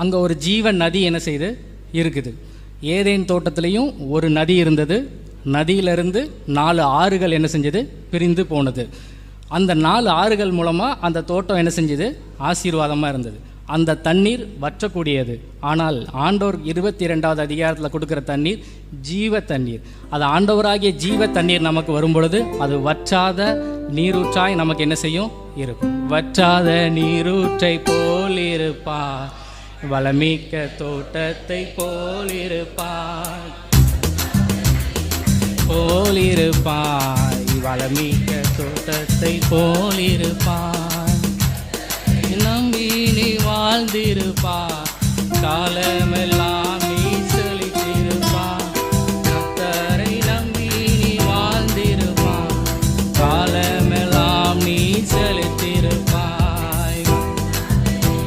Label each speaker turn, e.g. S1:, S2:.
S1: அங்கே ஒரு ஜீவ நதி என்ன செய்து இருக்குது. ஏதேன் தோட்டத்திலையும் ஒரு நதி இருந்தது. நதியிலிருந்து 4 ஆறுகள் என்ன செஞ்சது, பிரிந்து போனது. அந்த 4 ஆறுகள் மூலமாக அந்த தோட்டம் என்ன செஞ்சது, ஆசீர்வாதமாக இருந்தது. அந்த தண்ணீர் வற்றக்கூடியது. ஆனால் ஆண்டவர் 22வது அதிகாரத்தில் கொடுக்குற தண்ணீர் ஜீவ தண்ணீர். அது ஆண்டவராகிய ஜீவ தண்ணீர் நமக்கு வரும் பொழுது அது வற்றாத நீரூற்றாய் நமக்கு என்ன செய்யும், இருக்கும். வற்றாத நீரூற்றை போல் இருப்பார், வளமிக்க தோட்டத்தை போல் இருப்பார், போலிருப்பாய், வளமிக்க தோட்டத்தை போலிருப்பாய், நம்பி நீ வாழ்ந்திருப்பாய், கால